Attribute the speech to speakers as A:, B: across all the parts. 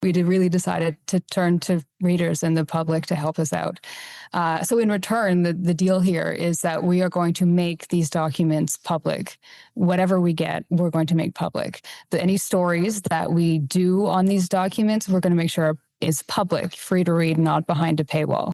A: we really decided to turn to readers and the public to help us out. So in return, the deal here is that we are going to make these documents public. Whatever we get, we're going to make public. Any stories that we do on these documents, we're going to make sure is public, free to read, not behind a paywall.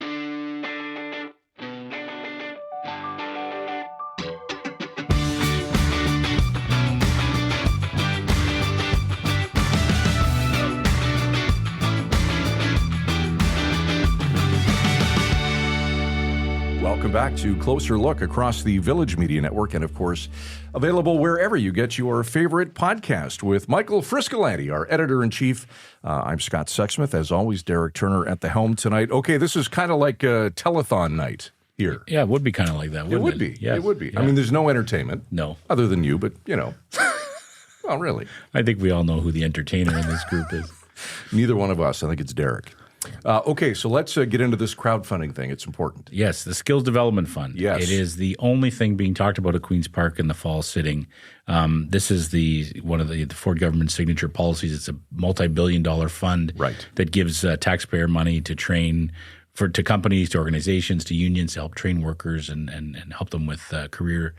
B: Welcome back to Closer Look across the Village Media Network and, of course, available wherever you get your favorite podcast with Michael Friscolanti, our editor-in-chief. I'm Scott Sexsmith. As always, Derek Turner at the helm tonight. Okay, this is kind of like a telethon night here.
C: Yeah, it would be kind of like that,
B: It would be.
C: Yes.
B: It would be.
C: Yeah.
B: I mean, there's no entertainment.
C: No.
B: Other than you, but, you know. Well, really.
C: I think we all know who the entertainer in this group is.
B: Neither one of us. I think it's Derek. Okay, so let's get into this crowdfunding thing. It's important.
C: Yes, the Skills Development Fund.
B: Yes.
C: It is the only thing being talked about at Queen's Park in the fall sitting. This is one of the Ford government signature policies. It's a multi-billion-dollar fund that gives taxpayer money to train to companies, to organizations, to unions to help train workers and help them with career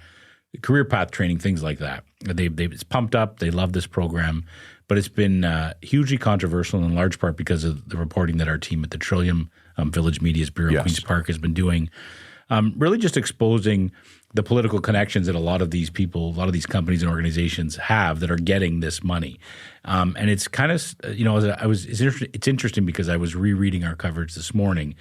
C: path training, things like that. It's pumped up. They love this program. But it's been hugely controversial in large part because of the reporting that our team at the Trillium Village Media's Bureau of Queen's Park has been doing, really just exposing the political connections that a lot of these people, a lot of these companies and organizations have that are getting this money. And it's kind of, it's interesting because I was rereading our coverage this morning.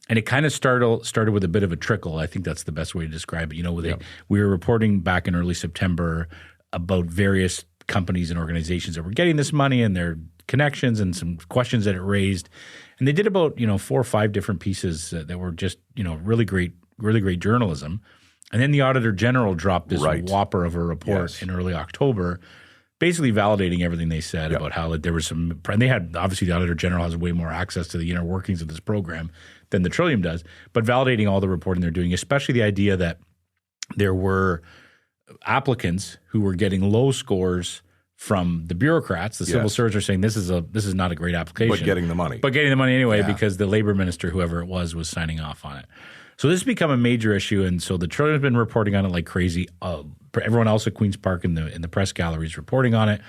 C: And it kind of started with a bit of a trickle. I think that's the best way to describe it. We were reporting back in early September about various companies and organizations that were getting this money and their connections and some questions that it raised. And they did about, 4 or 5 different pieces that were just, really great journalism. And then the Auditor General dropped this whopper of a report in early October, basically validating everything they said about how there was some – and they had – obviously the Auditor General has way more access to the inner workings of this program than the Trillium does, but validating all the reporting they're doing, especially the idea that there were – applicants who were getting low scores from the bureaucrats, the civil servants are saying this is not a great application.
B: But getting the money.
C: Anyway because the labor minister, whoever it was signing off on it. So this has become a major issue, and so the Trillium has been reporting on it like crazy. Everyone else at Queen's Park in the press gallery is reporting on it.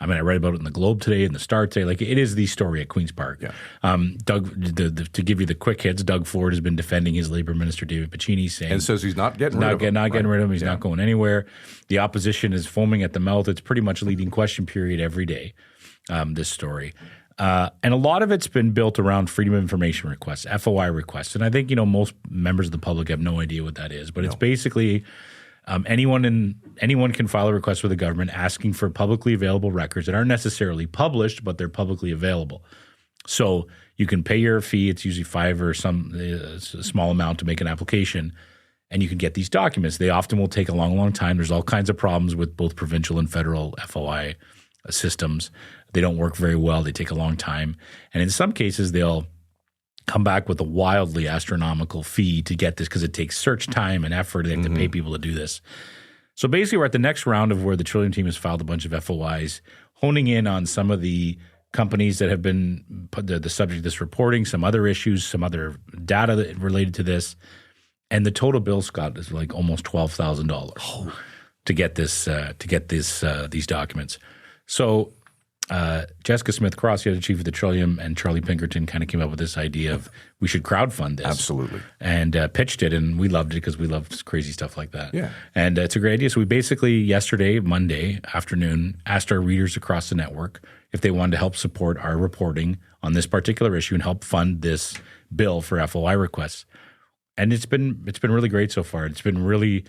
C: I mean, I read about it in the Globe today, in the Star today. Like, it is the story at Queen's Park. Yeah. To give you the quick hits, Doug Ford has been defending his labor minister, David Piccini, saying
B: and says he's not getting rid of him.
C: Not getting rid of him. He's not going anywhere. The opposition is foaming at the mouth. It's pretty much leading question period every day. This story. And a lot of it's been built around freedom of information requests, FOI requests. And I think, most members of the public have no idea what that is. But it's basically anyone can file a request with the government asking for publicly available records that aren't necessarily published, but they're publicly available. So you can pay your fee. It's usually $5 or a small amount to make an application, and you can get these documents. They often will take a long, long time. There's all kinds of problems with both provincial and federal FOI systems. They don't work very well. They take a long time. And in some cases, they'll come back with a wildly astronomical fee to get this because it takes search time and effort. They have to pay people to do this. So basically, we're at the next round of where the Trillium team has filed a bunch of FOIs, honing in on some of the companies that have been the subject of this reporting, some other issues, some other data that related to this. And the total bill, Scott, is like almost $12,000 to get these documents. So Jessica Smith-Cross, the other chief of the Trillium, and Charlie Pinkerton kind of came up with this idea of we should crowdfund this.
B: Absolutely.
C: And pitched it, and we loved it because we love crazy stuff like that.
B: Yeah.
C: And it's a great idea. So we basically yesterday, Monday afternoon, asked our readers across the network if they wanted to help support our reporting on this particular issue and help fund this bill for FOI requests. And it's been really great so far. It's been really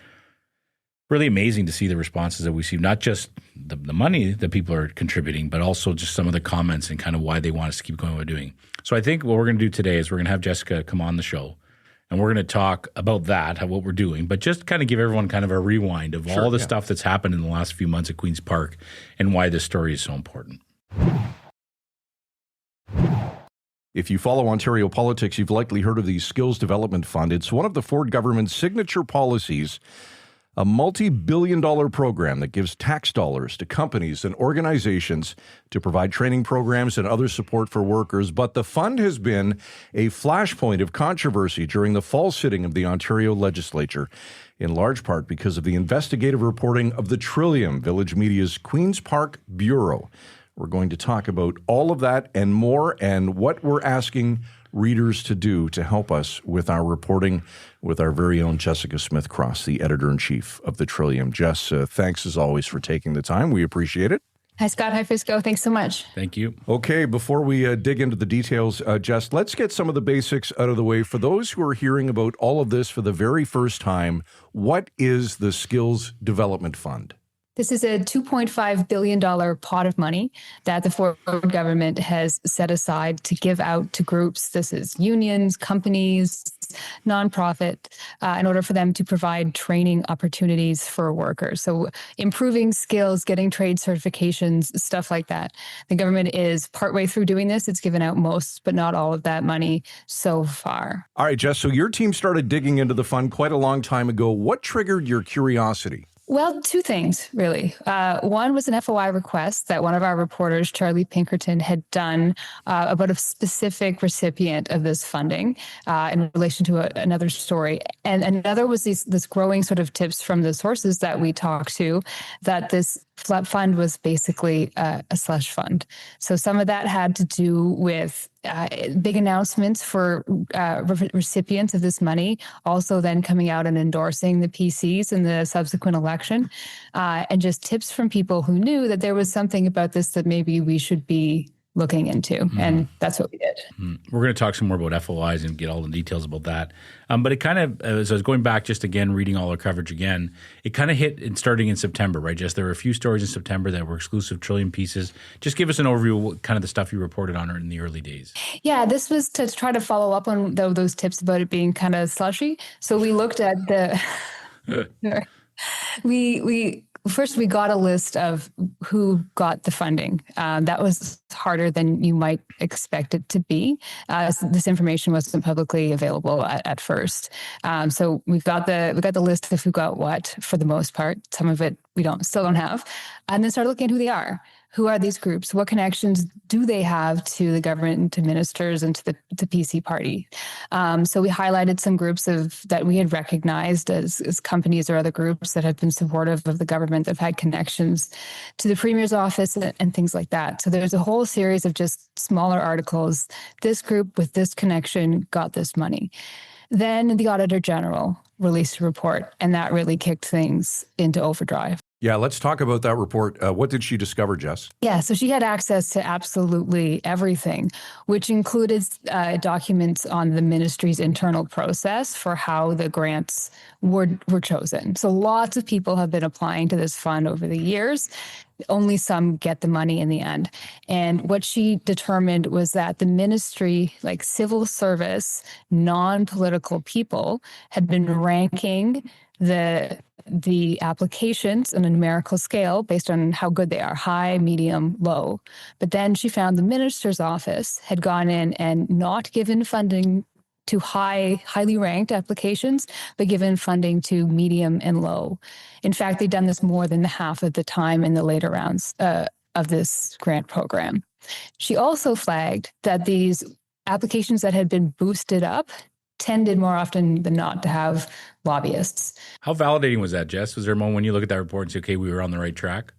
C: amazing to see the responses that we see, not just the money that people are contributing, but also just some of the comments and kind of why they want us to keep going what we're doing. So I think what we're going to do today is we're going to have Jessica come on the show, and we're going to talk about that, what we're doing, but just kind of give everyone kind of a rewind of all the stuff that's happened in the last few months at Queen's Park and why this story is so important.
B: If you follow Ontario politics, you've likely heard of the Skills Development Fund. It's one of the Ford government's signature policies a multi-billion-dollar program that gives tax dollars to companies and organizations to provide training programs and other support for workers. But the fund has been a flashpoint of controversy during the fall sitting of the Ontario legislature, in large part because of the investigative reporting of the Trillium, Village Media's Queen's Park Bureau. We're going to talk about all of that and more, and what we're asking readers to do to help us with our reporting with our very own Jessica Smith-Cross, the editor-in-chief of the Trillium. Jess, thanks as always for taking the time. We appreciate it.
A: Hi, Scott. Hi, Frisco. Thanks so much.
C: Thank you.
B: Okay, before we dig into the details, Jess, let's get some of the basics out of the way. For those who are hearing about all of this for the very first time, what is the Skills Development Fund?
A: This is a $2.5 billion pot of money that the Ford government has set aside to give out to groups. This is unions, companies, nonprofit, in order for them to provide training opportunities for workers. So improving skills, getting trade certifications, stuff like that. The government is partway through doing this. It's given out most, but not all of that money so far.
B: All right, Jess, so your team started digging into the fund quite a long time ago. What triggered your curiosity?
A: Well, two things, really. One was an FOI request that one of our reporters, Charlie Pinkerton, had done about a specific recipient of this funding in relation to another story. And another was this growing sort of tips from the sources that we talked to that this fund was basically a slush fund. So some of that had to do with big announcements for recipients of this money, also then coming out and endorsing the PCs in the subsequent election, and just tips from people who knew that there was something about this that maybe we should be looking into. Mm-hmm. And that's what we did.
C: Mm-hmm. We're going to talk some more about FOIs and get all the details about that. But it kind of, as I was going back just again, reading all our coverage again, it kind of hit starting in September, right, Jess? There were a few stories in September that were exclusive Trillium pieces. Just give us an overview of what kind of the stuff you reported on in the early days.
A: Yeah, this was to try to follow up on those tips about it being kind of slushy. So we looked at the... First, we got a list of who got the funding. That was harder than you might expect it to be. This information wasn't publicly available at first. So we got the list of who got what for the most part. Some of it we still don't have, and then started looking at who they are. Who are these groups? What connections do they have to the government, to ministers, and to the PC party? So we highlighted some groups that we had recognized as companies or other groups that have been supportive of the government, that have had connections to the Premier's office and things like that. So there's a whole series of just smaller articles. This group with this connection got this money. Then the Auditor General released a report, and that really kicked things into overdrive.
B: Yeah, let's talk about that report. What did she discover, Jess?
A: Yeah, so she had access to absolutely everything, which included documents on the ministry's internal process for how the grants were chosen. So lots of people have been applying to this fund over the years. Only some get the money in the end. And what she determined was that the ministry, like civil service, non-political people, had been ranking the applications on a numerical scale based on how good they are, high, medium, low. But then she found the minister's office had gone in and not given funding to highly ranked applications, but given funding to medium and low. In fact, they've done this more than half of the time in the later rounds of this grant program. She also flagged that these applications that had been boosted up tended more often than not to have lobbyists.
C: How validating was that, Jess? Was there a moment when you look at that report and say, okay, we were on the right track?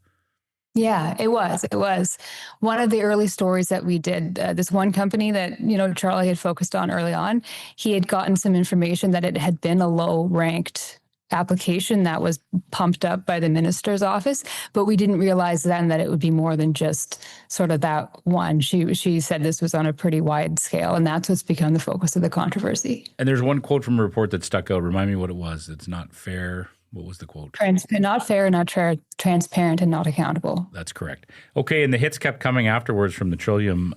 A: Yeah, it was. It was one of the early stories that we did. This one company that, Charlie had focused on early on, he had gotten some information that it had been a low-ranked application that was pumped up by the minister's office, but we didn't realize then that it would be more than just sort of that one. She said this was on a pretty wide scale, and that's what's become the focus of the controversy.
C: And there's one quote from a report that stuck out. Remind me what it was. It's not fair. What was the quote?
A: Not fair, not transparent, and not accountable.
C: That's correct. Okay, and the hits kept coming afterwards from the Trillium.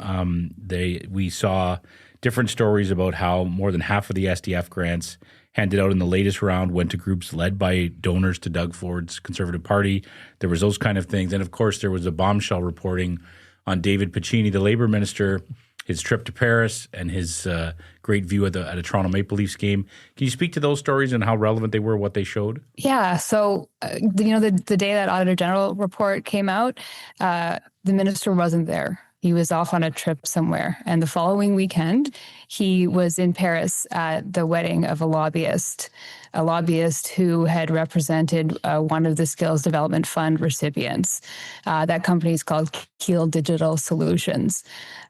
C: We saw different stories about how more than half of the SDF grants handed out in the latest round went to groups led by donors to Doug Ford's Conservative Party. There was those kind of things. And, of course, there was a bombshell reporting on David Piccini, the Labour Minister, his trip to Paris, and his great view at a Toronto Maple Leafs game. Can you speak to those stories and how relevant they were, what they showed?
A: Yeah. So, the day that Auditor General report came out, the minister wasn't there. He was off on a trip somewhere. And the following weekend, he was in Paris at the wedding of a lobbyist who had represented one of the Skills Development Fund recipients. That company is called Keel Digital Solutions.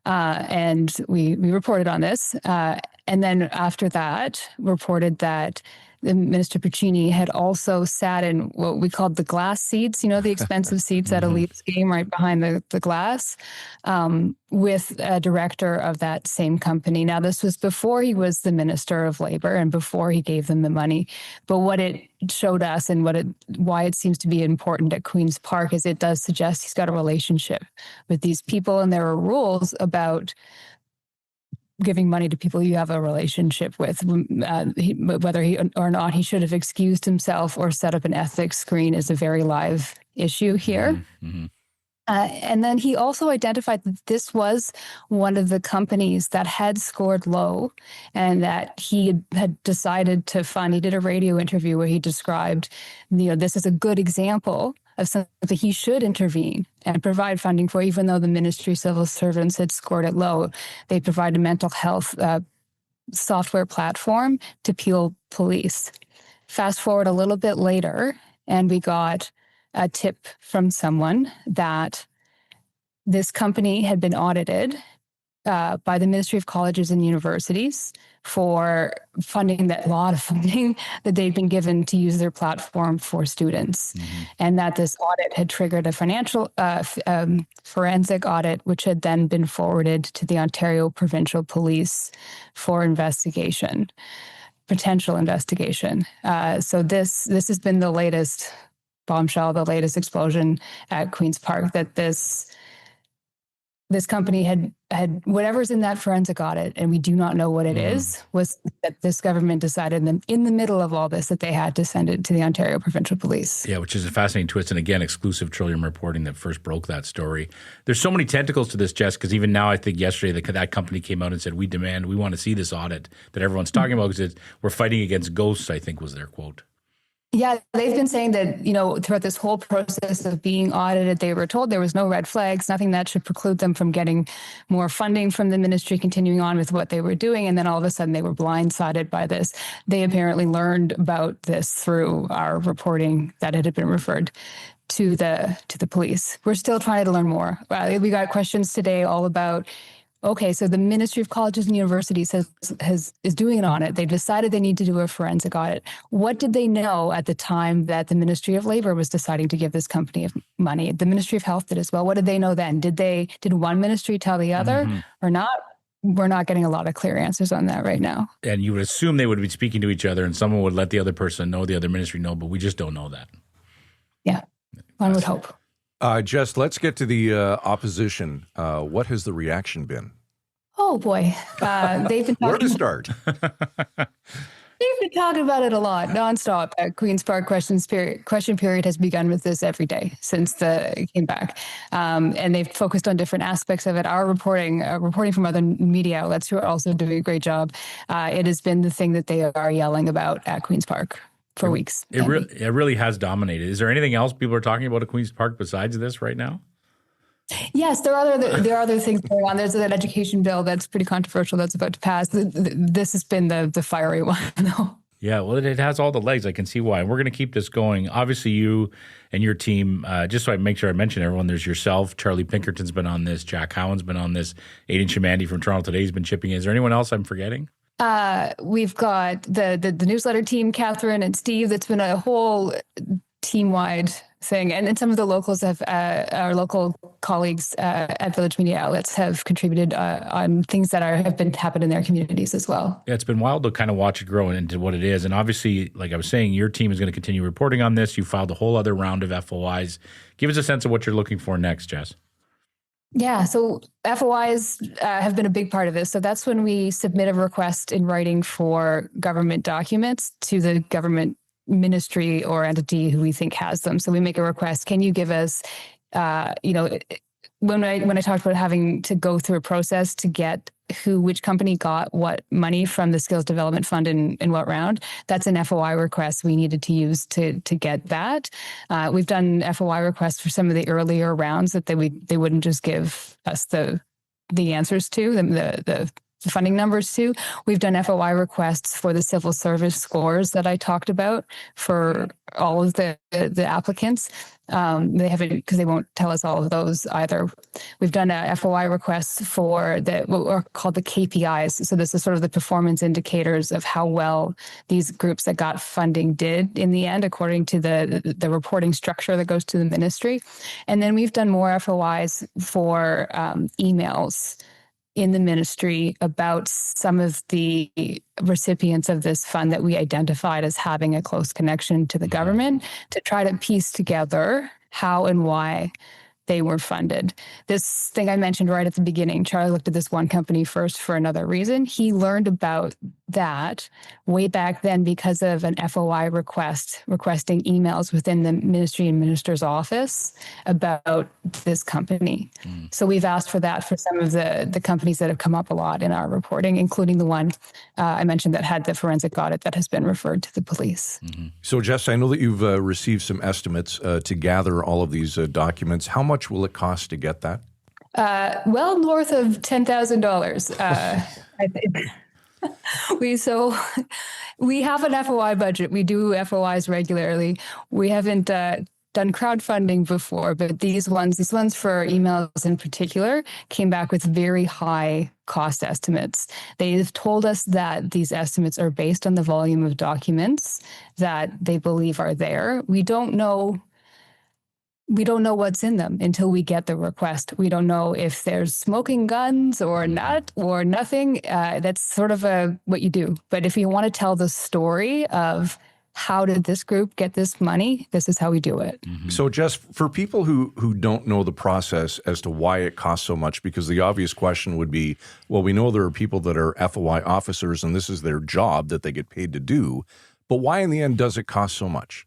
A: And we reported on this. And then after that, reported that the Minister Puccini had also sat in what we called the glass seats, the expensive seats at a Leafs game right behind the glass, with a director of that same company. Now, this was before he was the Minister of Labor and before he gave them the money. But what it showed us and why it seems to be important at Queen's Park is it does suggest he's got a relationship with these people, and there are rules about giving money to people you have a relationship with. Whether he or not he should have excused himself or set up an ethics screen is a very live issue here. Mm-hmm. And then he also identified that this was one of the companies that had scored low and that he had decided to fund. He did a radio interview where he described, this is a good example of something he should intervene and provide funding for, even though the Ministry of Civil Servants had scored it low. They provide a mental health software platform to Peel Police. Fast forward a little bit later, and we got a tip from someone that this company had been audited by the Ministry of Colleges and Universities for a lot of funding that they'd been given to use their platform for students. Mm-hmm. And that this audit had triggered a financial forensic audit, which had then been forwarded to the Ontario Provincial Police for potential investigation. So this has been the latest bombshell, the latest explosion at Queen's Park, that this company had whatever's in that forensic audit, and we do not know what it is, was that this government decided in the middle of all this that they had to send it to the Ontario Provincial Police.
C: Yeah, which is a fascinating twist. And again, exclusive Trillium reporting that first broke that story. There's so many tentacles to this, Jess, because even now I think yesterday that company came out and said, we want to see this audit that everyone's talking about because we're fighting against ghosts, I think was their quote.
A: Yeah, they've been saying that, throughout this whole process of being audited, they were told there was no red flags, nothing that should preclude them from getting more funding from the ministry, continuing on with what they were doing. And then all of a sudden they were blindsided by this. They apparently learned about this through our reporting that it had been referred to the police. We're still trying to learn more. We got questions today all about, okay, so the Ministry of Colleges and Universities is doing an audit. They've decided they need to do a forensic audit. What did they know at the time that the Ministry of Labor was deciding to give this company money? The Ministry of Health did as well. What did they know then? Did one ministry tell the other or not? We're not getting a lot of clear answers on that right now.
C: And you would assume they would be speaking to each other and someone would let the other person know, the other ministry know, but we just don't know that.
A: Yeah, one would hope.
B: Jess, let's get to the opposition. What has the reaction been?
A: Oh, boy. They've been talking.
B: Where to start?
A: They've been talking about it a lot, nonstop. Queen's Park question period has begun with this every day since it came back. And they've focused on different aspects of it. Our reporting from other media outlets who are also doing a great job, it has been the thing that they are yelling about at Queen's Park for weeks.
C: It really has dominated. Is there anything else people are talking about at Queen's Park besides this right now?
A: Yes, there are other things going on. There's an education bill that's pretty controversial that's about to pass. This has been the fiery one, though.
C: Yeah, well, it has all the legs. I can see why. We're going to keep this going. Obviously, you and your team, just so I make sure I mention everyone, there's yourself, Charlie Pinkerton's been on this, Jack Howen's been on this, Aidan Shamandi from Toronto Today's been chipping in. Is there anyone else I'm forgetting?
A: We've got the newsletter team, Catherine and Steve. That's been a whole team-wide thing. And some of the locals our local colleagues at Village Media Outlets have contributed on things that have been happening in their communities as well.
C: Yeah, it's been wild to kind of watch it grow into what it is. And obviously, like I was saying, your team is going to continue reporting on this. You filed a whole other round of FOIs. Give us a sense of what you're looking for next, Jess.
A: Yeah, so FOIs have been a big part of this. So that's when we submit a request in writing for government documents to the government ministry or entity who we think has them. So we make a request. Can you give us, when I talked about having to go through a process to get which company got what money from the Skills Development Fund in what round, that's an FOI request we needed to use to get that. We've done FOI requests for some of the earlier rounds that they wouldn't just give us the answers to, the funding numbers to. We've done FOI requests for the civil service scores that I talked about for all of the applicants. They haven't, because they won't tell us all of those either. We've done a FOI request for what are called the KPIs. So this is sort of the performance indicators of how well these groups that got funding did in the end, according to the reporting structure that goes to the ministry. And then we've done more FOIs for emails in the ministry about some of the recipients of this fund that we identified as having a close connection to the government, to try to piece together how and why they were funded. This thing I mentioned right at the beginning, Charlie looked at this one company first for another reason. He learned about that way back then because of an FOI requesting emails within the ministry and minister's office about this company. So we've asked for that for some of the companies that have come up a lot in our reporting, including the one I mentioned that had the forensic audit that has been referred to the police.
B: So Jess, I know that you've received some estimates to gather all of these documents. How much will it cost to get that?
A: Well, north of $10,000. I think. We have an FOI budget. We do FOIs regularly. We haven't done crowdfunding before, but these ones for emails in particular came back with very high cost estimates. They've told us that these estimates are based on the volume of documents that they believe are there. We don't know what's in them until we get the request. We don't know if there's smoking guns or not or nothing. That's sort of what you do. But if you want to tell the story of how did this group get this money, this is how we do it.
B: So Jess, for people who don't know the process as to why it costs so much, because the obvious question would be, well, we know there are people that are FOI officers and this is their job that they get paid to do, but why in the end does it cost so much?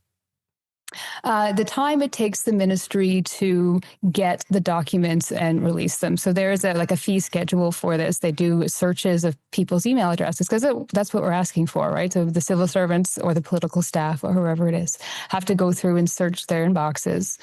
A: The time it takes the ministry to get the documents and release them. So there's a fee schedule for this. They do searches of people's email addresses because that's what we're asking for, right? So the civil servants or the political staff or whoever it is have to go through and search their inboxes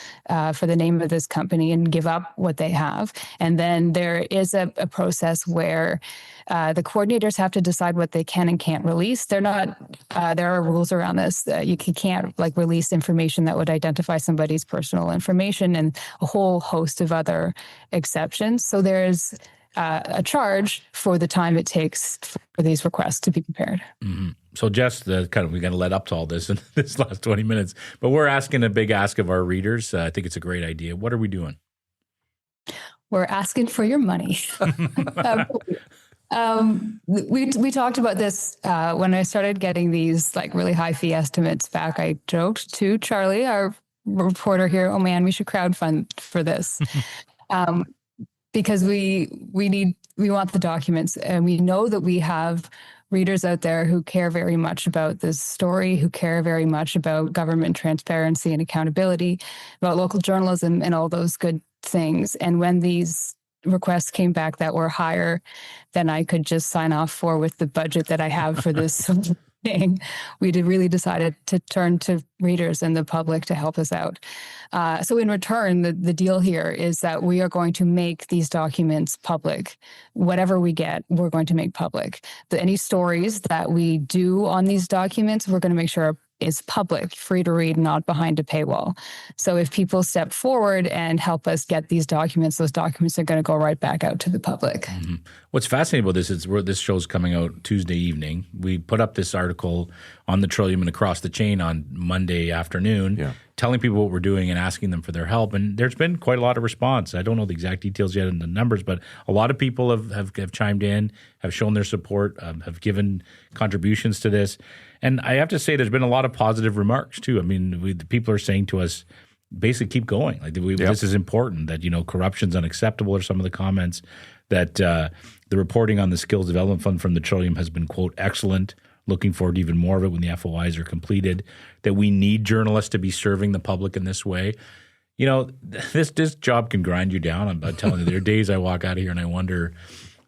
A: for the name of this company and give up what they have. And then there is a process where the coordinators have to decide what they can and can't release. There are rules around this. You can't release information that would identify somebody's personal information and a whole host of other exceptions. So there's a charge for the time it takes for these requests to be prepared.
C: So Jess, we're going to let up to all this in this last 20 minutes, but we're asking a big ask of our readers. I think it's a great idea. What are we doing?
A: We're asking for your money. We talked about this when I started getting these really high fee estimates back. I joked to Charlie, our reporter here, oh man, we should crowdfund for this. Because we want the documents, and we know that we have readers out there who care very much about this story, who care very much about government transparency and accountability, about local journalism and all those good things. And when these requests came back that were higher than I could just sign off for with the budget that I have for this thing, we really decided to turn to readers and the public to help us out. So in return, the deal here is that we are going to make these documents public. Whatever we get, we're going to make public. Any stories that we do on these documents, we're going to make sure is public, free to read, not behind a paywall. So if people step forward and help us get these documents, those documents are going to go right back out to the public.
C: What's fascinating about this is this show's coming out Tuesday evening. We put up this article on the Trillium and across the chain on Monday afternoon, telling people what we're doing and asking them for their help. And there's been quite a lot of response. I don't know the exact details yet in the numbers, but a lot of people have chimed in, have shown their support, have given contributions to this. And I have to say there's been a lot of positive remarks too. I mean, the people are saying to us, basically keep going. This is important, that, corruption's unacceptable are some of the comments, that the reporting on the Skills Development Fund from the Trillium has been, quote, excellent. Looking forward to even more of it when the FOIs are completed, that we need journalists to be serving the public in this way. this job can grind you down. I'm telling you, there are days I walk out of here and I wonder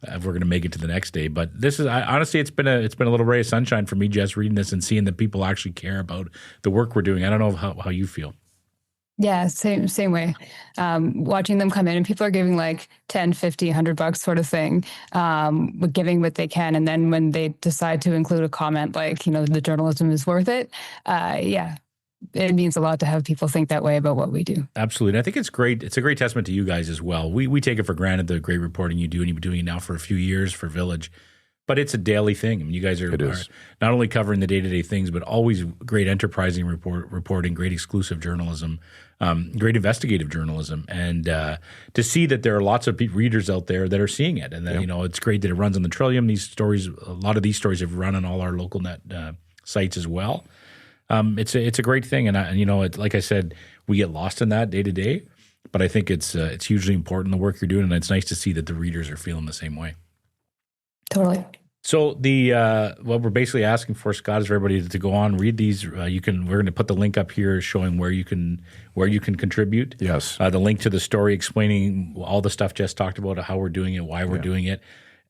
C: if we're going to make it to the next day. But honestly, it's been a little ray of sunshine for me just reading this and seeing that people actually care about the work we're doing. I don't know how you feel.
A: Yeah, same way. Watching them come in and people are giving like 10, 50, $100 sort of thing, giving what they can. And then when they decide to include a comment like, the journalism is worth it. It means a lot to have people think that way about what we do.
C: Absolutely. And I think it's great. It's a great testament to you guys as well. We take it for granted, the great reporting you do, and you've been doing it now for a few years for Village. But it's a daily thing. I mean, you guys are not only covering the day-to-day things, but always great enterprising reporting, great exclusive journalism, great investigative journalism. And to see that there are lots of readers out there that are seeing it. And then, it's great that it runs on the Trillium. A lot of these stories have run on all our local net sites as well. It's a great thing. And, like I said, we get lost in that day to day. But I think it's hugely important, the work you're doing. And it's nice to see that the readers are feeling the same way.
A: Totally.
C: So what we're basically asking for, Scott, is for everybody to go on, read these. We're going to put the link up here showing where you can contribute.
B: Yes.
C: The link to the story explaining all the stuff Jess talked about, how we're doing it, why we're doing it.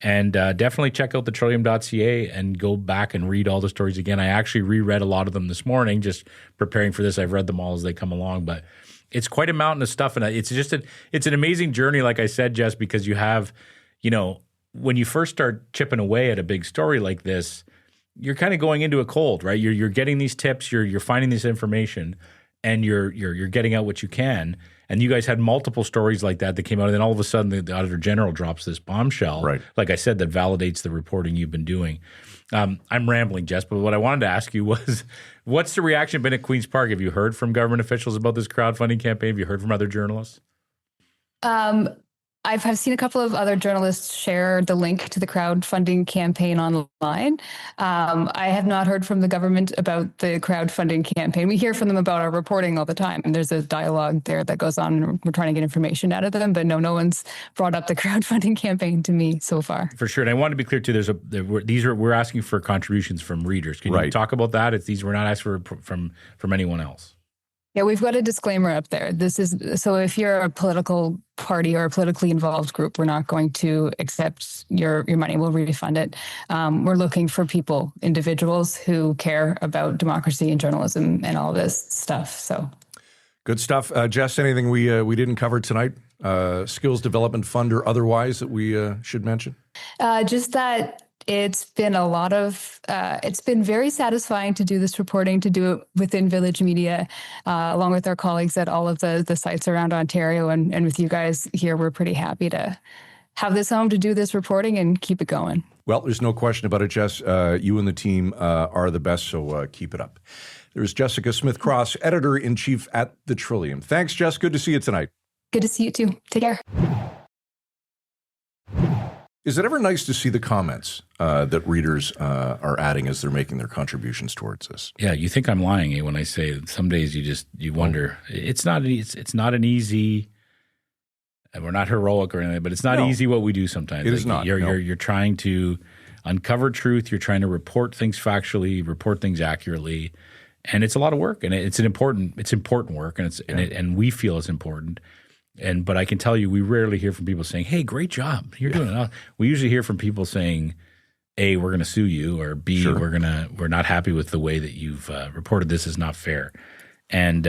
C: And definitely check out the trillium.ca and go back and read all the stories again. I actually reread a lot of them this morning, just preparing for this. I've read them all as they come along, but it's quite a mountain of stuff. And it's an amazing journey, like I said, Jess, because you have, when you first start chipping away at a big story like this, you're kind of going into a cold, right? You're getting these tips, you're finding this information, and you're getting out what you can. And you guys had multiple stories like that came out, and then all of a sudden the Auditor General drops this bombshell,
B: right,
C: like I said, that validates the reporting you've been doing. I'm rambling, Jess, but what I wanted to ask you was, what's the reaction been at Queen's Park? Have you heard from government officials about this crowdfunding campaign? Have you heard from other journalists?
A: I've seen a couple of other journalists share the link to the crowdfunding campaign online. I have not heard from the government about the crowdfunding campaign. We hear from them about our reporting all the time, and there's a dialogue there that goes on, and we're trying to get information out of them, but no one's brought up the crowdfunding campaign to me so far.
C: For sure. And I want to be clear, too, we're asking for contributions from readers. Can you talk about that? We're not asking from anyone else.
A: Yeah, we've got a disclaimer up there. So if you're a political party or a politically involved group, we're not going to accept your money. We'll refund it. We're looking for individuals who care about democracy and journalism and all this stuff. So
B: good stuff. Jess, anything we didn't cover tonight? Skills development fund or otherwise that we should mention?
A: Just that it's been it's been very satisfying to do this reporting, to do it within Village Media, along with our colleagues at all of the sites around Ontario. And with you guys here, we're pretty happy to have this home to do this reporting and keep it going. Well,
B: there's no question about it, Jess. You and the team are the best, so keep it up. There's Jessica Smith-Cross, Editor-in-Chief at The Trillium. Thanks, Jess. Good to see you tonight.
A: Good to see you too. Take care.
B: Is it ever nice to see the comments that readers are adding as they're making their contributions towards this?
C: Yeah, you think I'm lying when I say some days you wonder. It's not an easy. We're not heroic or anything, but it's not easy what we do sometimes.
B: It is not.
C: You're trying to uncover truth. You're trying to report things factually, report things accurately, and it's a lot of work. And it's important work, and we feel it's important. But I can tell you, we rarely hear from people saying, "Hey, great job, you're doing it." We usually hear from people saying, A, we're going to sue you, or B, we're not happy with the way that you've reported this is not fair. And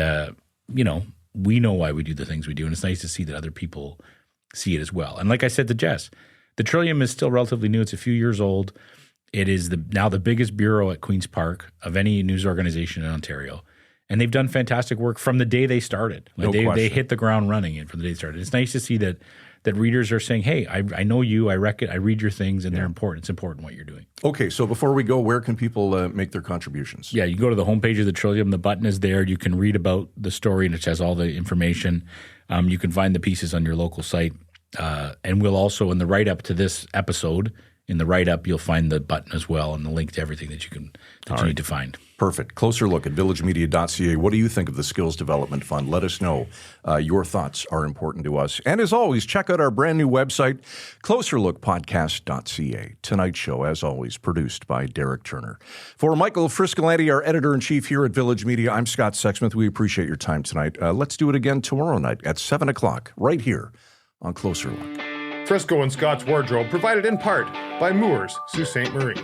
C: we know why we do the things we do, and it's nice to see that other people see it as well. And like I said to Jess, the Trillium is still relatively new. It's a few years old. It is now the biggest bureau at Queen's Park of any news organization in Ontario. And they've done fantastic work from the day they started. They hit the ground running from the day they started. It's nice to see that readers are saying, "Hey, I know you. I read your things, and they're important. It's important what you're doing."
B: Okay, so before we go, where can people make their contributions?
C: Yeah, you go to the homepage of the Trillium. The button is there. You can read about the story, and it has all the information. You can find the pieces on your local site, and we'll also, in the write-up to this episode, in the write-up, you'll find the button as well and the link to everything that you need to find.
B: Perfect. Closer look at villagemedia.ca. What do you think of the Skills Development Fund? Let us know. Your thoughts are important to us. And as always, check out our brand new website, closerlookpodcast.ca. Tonight's show, as always, produced by Derek Turner. For Michael Friscolanti, our editor-in-chief here at Village Media, I'm Scott Sexsmith. We appreciate your time tonight. Let's do it again tomorrow night at 7 o'clock, right here on Closer Look.
D: Frisco and Scott's Wardrobe provided in part by Moores, Sault Ste. Marie.